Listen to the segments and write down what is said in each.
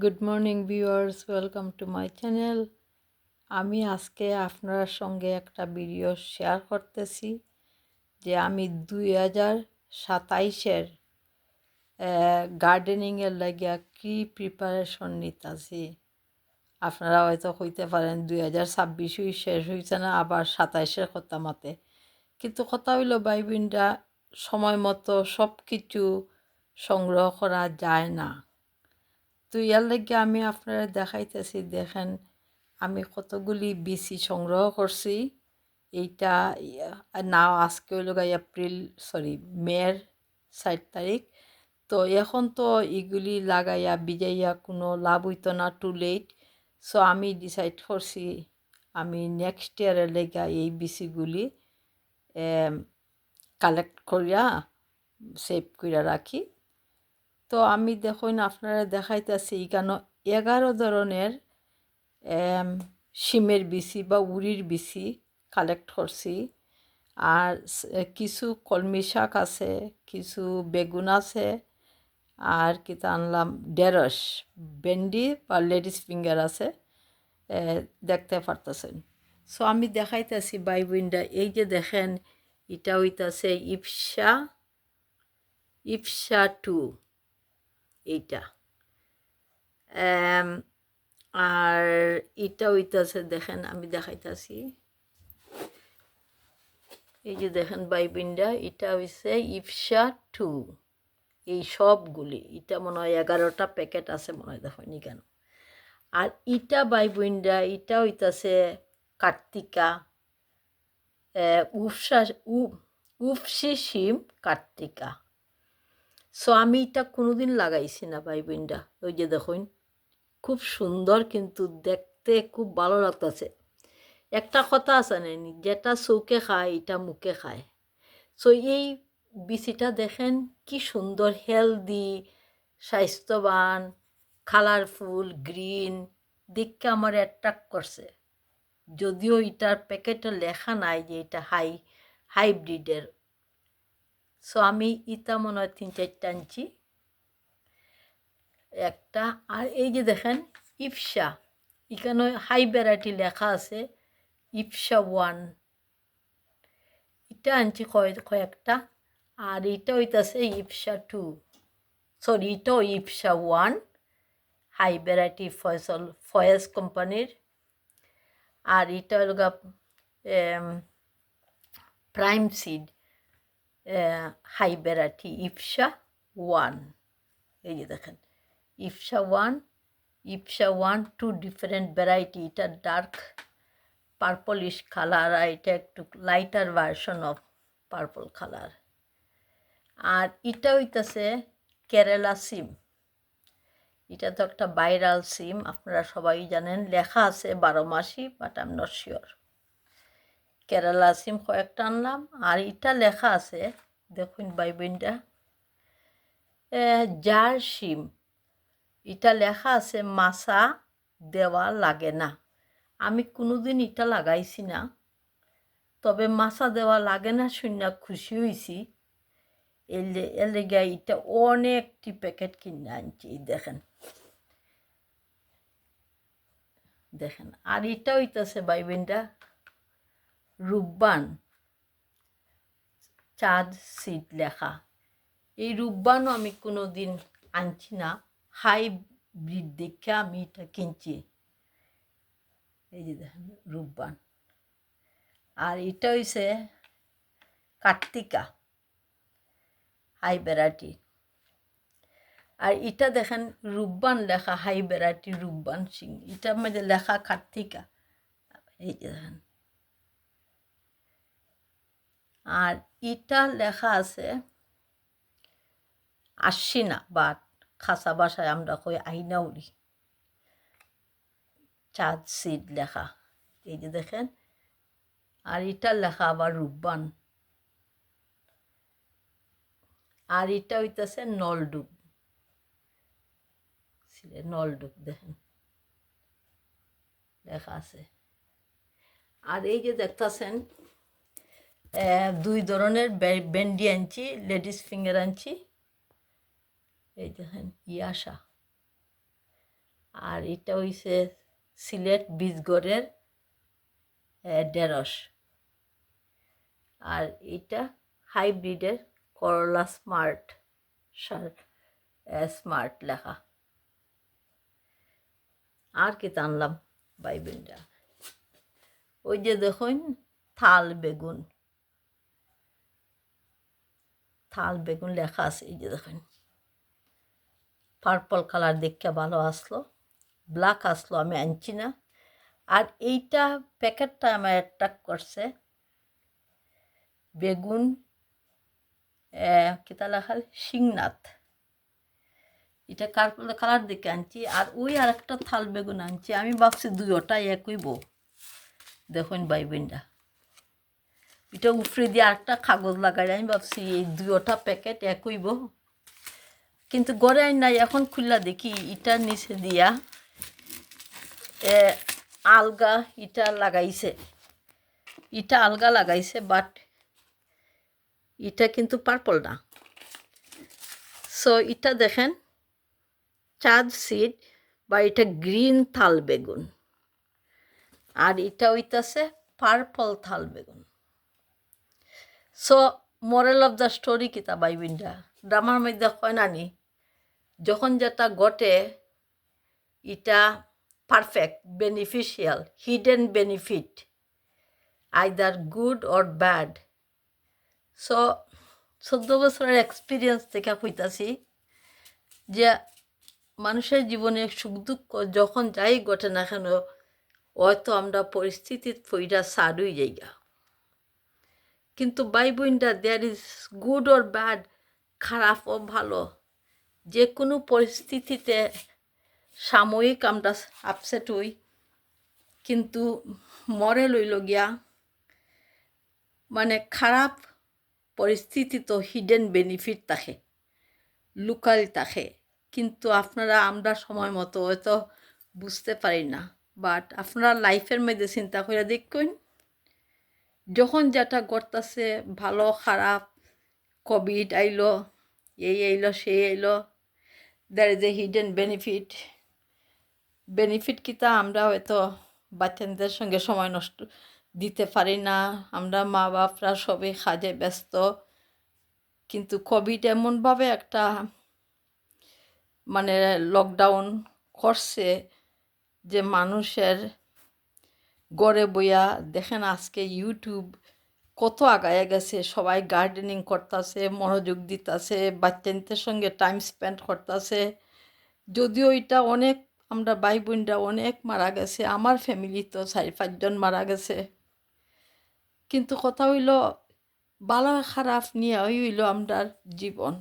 Good morning viewers, welcome to my channel. আমি আজকে আপনার সঙ্গে একটা ভিডিও শেয়ার করতেছি যে আমি 2027-এর গার্ডেনিংয়ের লাগিয়া কী প্রিপারেশন নিতেছি। আপনারা হয়তো হইতে পারেন 2026 শেষ হয়েছে না, আবার 27-এর কথা মতে। কিন্তু কথা হইল বাইবিনরা সময় মতো সব কিছু সংগ্রহ করা যায় না। তো ইয়ার লাগে আমি আপনারা দেখাইতেছি, দেখেন আমি কতগুলি বিসি সংগ্রহ করছি। এইটা না, আজকে হইল মের 7 তারিখ। তো এখন তো এগুলি লাগাইয়া বিজাইয়া কোনো লাভ হইতো না, টু লেট। সো আমি ডিসাইড করছি আমি নেক্সট ইয়ারের লেগা এই বিসিগুলি কালেক্ট করিয়া সেভ করিয়া রাখি। তো আমি দেখুন আপনারা দেখাইতেছি এখানে 11 ধরনের শিমের বিচি বা উড়ির বিচি কালেক্ট করছি। আর কিছু কলমি শাক আছে, কিছু বেগুন আছে, আর কিতা আনলাম ঢেঁড়স, ভেন্ডি বা লেডিস ফিঙ্গার আছে, দেখতে পারতেছেন। সো আমি দেখাইতেছি বাই উইন্ডা, এই যে দেখেন এটা হইতাছে ইপসা ইপসা 2, এইটা। আর এটা হইতাছে, দেখেন আমি দেখাইতাছি, এই যে দেখেন বাইবিনটা, এটা হইছে ইপসা 2। এই সবগুলি, এটা মনে হয় 11টা প্যাকেট আছে মনে হয়, দেখেন কেন। আর ইটা বাইবিনটা, এটা হইতাছে কার্তিকা, উফসি শিম কার্তিকা। সো আমি এটা কোনোদিন লাগাইছি না বাইবিনটা। ওই যে দেখুন খুব সুন্দর, কিন্তু দেখতে খুব ভালো লাগতেছে। একটা কথা আছে না, যেটা চৌকে খায় এটা মুখে খায়। সো এই বিচিটা দেখেন কি সুন্দর, হেলদি, স্বাস্থ্যবান, কালারফুল, গ্রিন, দেখে আমার অ্যাট্রাক্ট করছে। যদিও এটার প্যাকেটে লেখা নাই যে এটা হাইব্রিডের। সো আমি ইটা মনে হয় 3-4টা আনছি একটা। আর এই যে দেখেন ইপসা, এখানে হাই ভ্যারাইটি লেখা আছে, ইপসা 1, এটা আনছি কয়েকটা। আর এটা হইতাছে ইপসা 2, সরি এটাও ইপসা 1, হাই ভ্যারাইটি ফয়েস কোম্পানির। আর এটা হল প্রাইম সিড, হাই ভ্যারাইটি ইপসা 1। এই যে দেখেন ইপসা 1 2 ডিফারেন্ট ভ্যারাইটি। এটা ডার্ক পার্পলিশ কালার, আর এটা একটু lighter version of purple colour. আর এটা হইতাছে কেরালা সিম। এটা তো একটা ভাইরাল সিম, আপনারা সবাই জানেন, লেখা আছে 12 মাসি, but I am not sure. Kerala সিম কয়েকটা আনলাম। আর এটা লেখা আছে, দেখুন বাইবিনটা, জার সিম। এটা লেখা আছে মাছা দেওয়া লাগে না। আমি কোনোদিন এটা লাগাইছি না, তবে মাছা দেওয়া লাগে না শুনে খুশি হয়েছি। এর লেগে এটা অনেকটি প্যাকেট কিনে আনছি, দেখেন দেখেন। আর এটা হইতেছে বাইবিনটা রূপবান চাঁদ সিড লেখা। এই রূপবানও আমি কোনো দিন আনছি না, হাইব্রিড দেখে আমি এটা কিনছি। এই যে দেখেন রূপবান। আর এটা হইছে কার্তিকা, হাই ভ্যারাইটি। আর এটা দেখেন রূপবান লেখা, হাই ভ্যারাইটি রূপবান সিং, এটার মধ্যে লেখা কার্তিকা। এই যে দেখেন। আর এটা লেখা আছে আশ্বিনা, বা খাসা ভাষায় আমরা কই আইনাউরি, চাঁদ সিড লেখা। এই যে দেখেন। আর এটা লেখা আবার রূপবান। আর এটা হইতেছে নলডুব, নলডুব দেখেন লেখা আছে। আর এই যে দেখতেছেন 2 ধরনের ভেন্ডি আনছি, লেডিস ফিঙ্গার আনছি। এই দেখেন ইয়াশা। আর এটা হইছে সিলেট বীজগড়ের ঢেঁড়স। আর এটা হাইব্রিডের করলা স্মার্ট স্মার্ট লেখা। আর কি টানলাম বাইবেনটা, ওই যে দেখুন থাল বেগুন, থাল বেগুন লেখা আছে, এই যে দেখুন পার্পল কালার দেখে ভালো আসলো, ব্ল্যাক আসলো আমি আনছি না। আর এইটা প্যাকেটটা আমার অ্যাট্রাক্ট করছে, বেগুন কিতা লেখা শিংনাথ, এটা কালার দেখে আনছি। আর ওই আর একটা থাল বেগুন আনছি, আমি ভাবছি দুইটাই একই বউ। দেখুন বাইবেনটা, এটা উফরে দিয়ে আরেকটা কাগজ লাগাই, আমি ভাবছি এই দুইটা প্যাকেট একই বউ, কিন্তু গড়ে আইন নাই। এখন খুললা দেখি ইটার নিচে দিয়া আলগা ইটা লাগাইছে, ইটা আলগা লাগাইছে, বাট এটা কিন্তু পার্পল না। সো এটা দেখেন চাঁদ সিড বা এটা গ্রিন থাল বেগুন, আর এটা হইতাছে পার্পল থাল বেগুন। So moral of the story কিতা বাইবিনটা, ড্রামার মধ্যে কয় নানি যখন যেটা ঘটে এটা perfect, beneficial, hidden benefit, either good or bad. So 14 বছরের এক্সপিরিয়েন্স থেকে কইতাছি যে মানুষের জীবনে সুখ দুঃখ যখন যাই ঘটে না কেন, হয়তো আমরা পরিস্থিতির ফইরা সারই যাইগা, কিন্তু বাইবইনটা there is good or bad, খারাপ ও ভালো, যে কোনো পরিস্থিতিতে সাময়িক আমরা আপসেট হই, কিন্তু মরে লইল গিয়া মানে খারাপ পরিস্থিতি তো হিডেন বেনিফিট থাকে, লুকাল থাকে, কিন্তু আপনারা আমরা সময় মতো হয়তো বুঝতে পারি না। বাট আপনারা লাইফের মধ্যে চিন্তা করে দেখুন, যখন যেটা ঘটতেছে ভালো খারাপ, কোভিড আইলো, এই আইলো সেই আইলো, there is a hidden benefit. Benefit কিতা আমরা হয়তো বাচ্চাদের সঙ্গে সময় নষ্ট দিতে পারি না, আমরা মা বাপরা সবই কাজে ব্যস্ত, কিন্তু কোভিড এমনভাবে একটা মানে লকডাউন করছে যে মানুষের গড়ে বইয়া দেখেন আজকে ইউটিউব কত আগায় গেছে, সবাই গার্ডেনিং করতেছে, মনোযোগ দিতেছে, বাচ্চাদের সঙ্গে টাইম স্পেন্ড করতেছে। যদিও এটা অনেক, আমরা ভাই বোনরা অনেক মারা গেছে, আমার ফ্যামিলি তো 4-5 জন মারা গেছে, কিন্তু কথা হইল ভালো খারাপ নিয়ে হইল আমরা জীবন,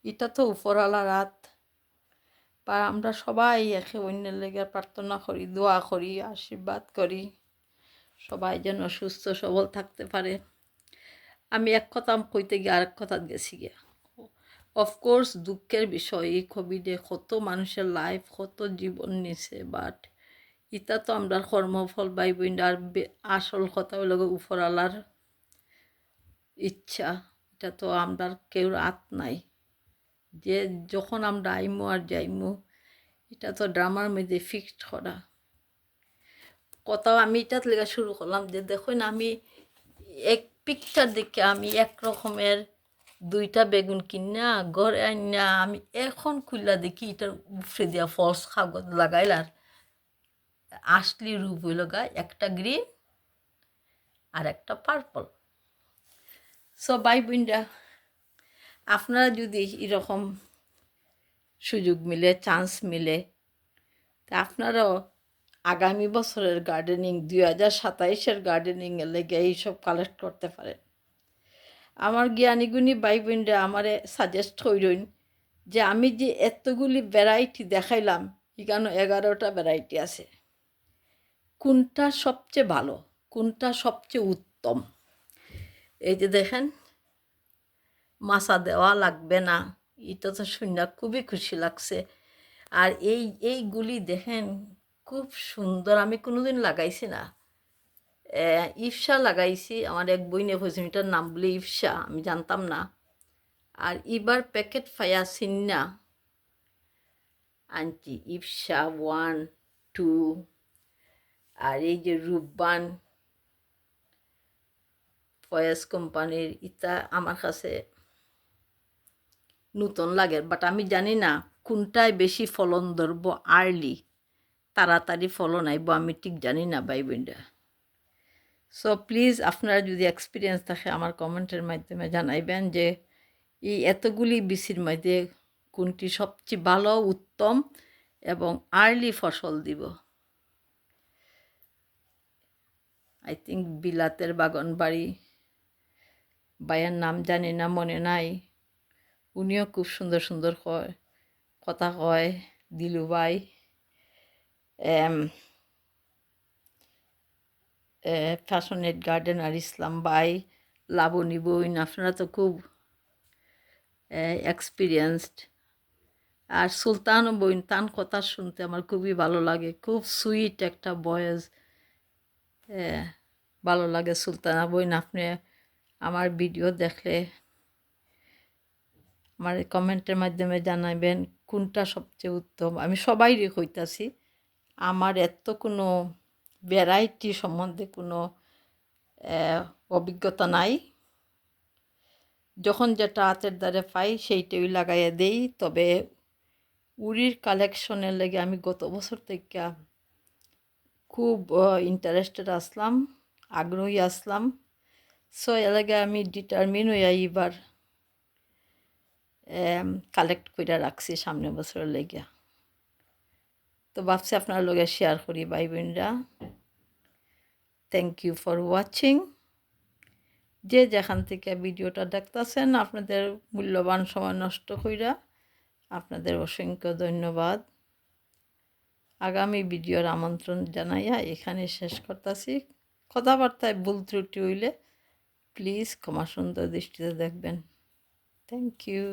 এটা তো উপরওয়ালার রাত। বা আমরা সবাই একে অন্যের লেগে প্রার্থনা করি, দোয়া করি, আশীর্বাদ করি, সবাই যেন সুস্থ সবল থাকতে পারে। আমি এক কথা কইতে গিয়ে আরেক কথা গেছি গিয়া, অফকোর্স দুঃখের বিষয়, এই কোভিডে কত মানুষের লাইফ, কত জীবন নিছে, বাট ইটা তো আমরা কর্মফল বাই বইন। আর আসল কথা হইল উপরওয়ালার ইচ্ছা, এটা তো আমরা কেউ হাত নাই, যে যখন আমরা আইমু আর যাইমু এটা তো ড্রামার মধ্যে ফিক্সড করা। কথাও আমি এটার লেগে শুরু করলাম যে দেখুন আমি এক পিকচার দেখে আমি এক রকমের 2টা বেগুন কিনা ঘরে আইনা আমি এখন খুললা দেখি এটার উফরে দিয়া ফলস কাগজ লাগাইলার আসলি রূপ হইল গা একটা গ্রিন আর একটা পার্পল। সো ভাই বোনরা, আপনারা যদি এরকম সুযোগ মিলে, চান্স মিলে, তা আপনারাও আগামী বছরের গার্ডেনিং 2027-এর গার্ডেনিংয়ের লেগে এইসব কালেক্ট করতে পারেন। আমার জ্ঞানীগুণী ভাই বোনরা আমারে সাজেস্ট করেন যে আমি যে এতগুলি ভ্যারাইটি দেখাইলাম, এখানে 11টা ভ্যারাইটি আছে, কোনটা সবচেয়ে ভালো, কোনটা সবচেয়ে উত্তম। এই যে দেখেন মাছা দেওয়া লাগবে না, এটা তো শুনে খুবই খুশি লাগছে। আর এইগুলি দেখেন খুব সুন্দর, আমি কোনোদিন লাগাইছি না। ইফসা লাগাইছি, আমার এক বইনে হয়েছে, এটার নাম বলে ইফসা, আমি জানতাম না। আর এবার প্যাকেট ফায়া সিন্না, আন্টি ইফসা 1, 2, আর এই যে রূপবান ফয়েজ কোম্পানির, ইটা আমার কাছে নতুন লাগে, বাট আমি জানি না কোনটায় বেশি ফলন ধরবো, আর্লি তাড়াতাড়ি ফলন আইব, আমি ঠিক জানি না ভাই বোনরা। সো প্লিজ আপনারা যদি এক্সপিরিয়েন্স থাকে আমার কমেন্টের মাধ্যমে জানাইবেন যে এই এতগুলি বিচির মধ্যে কোনটি সবচেয়ে ভালো, উত্তম এবং আর্লি ফসল দিব। আই থিঙ্ক বিলাতের বাগানবাড়ি, ভাইয়ের নাম জানি না, মনে নাই, উনিও খুব সুন্দর সুন্দর কথা কয়। দিলু ভাই, ফ্যাশনেট গার্ডেন আর ইসলাম ভাই, লাবণী বইন, আপনারা তো খুব এক্সপিরিয়েন্সড। আর সুলতান বইন, তার কথা শুনতে আমার খুবই ভালো লাগে, খুব সুইট একটা ভয়েস, ভালো লাগে সুলতানা বইন। আপনি আমার ভিডিও দেখলে আমার কমেন্টের মাধ্যমে জানাবেন কোনটা সবচেয়ে উত্তম। আমি সবাইরই কইতাছি, আমার এত কোনো ভ্যারাইটি সম্বন্ধে কোনো অভিজ্ঞতা নাই, যখন যেটা হাতের দ্বারে পাই সেইটাই লাগাইয়া দেই। তবে উড়ির কালেকশনের লেগে আমি গত বছর থেকে খুব ইন্টারেস্টেড আসলাম, আগ্রহী আসলাম। সো এলাকা আমি ডিটারমিন হইয়া এইবার কালেক্ট করে রাখছি সামনের বছরের লেগে। তো ভাবছি আপনার লগে শেয়ার করি ভাই বোনরা। Thank you for watching. যে যেখান থেকে ভিডিওটা দেখতেছেন, আপনাদের মূল্যবান সময় নষ্ট কইরা আপনাদের অসংখ্য ধন্যবাদ। আগামী ভিডিওর আমন্ত্রণ জানাইয়া এখানে শেষ করতেছি। কথাবার্তায় ভুল ত্রুটি হইলে প্লিজ ক্ষমা সুন্দর দৃষ্টিতে দেখবেন। Thank you.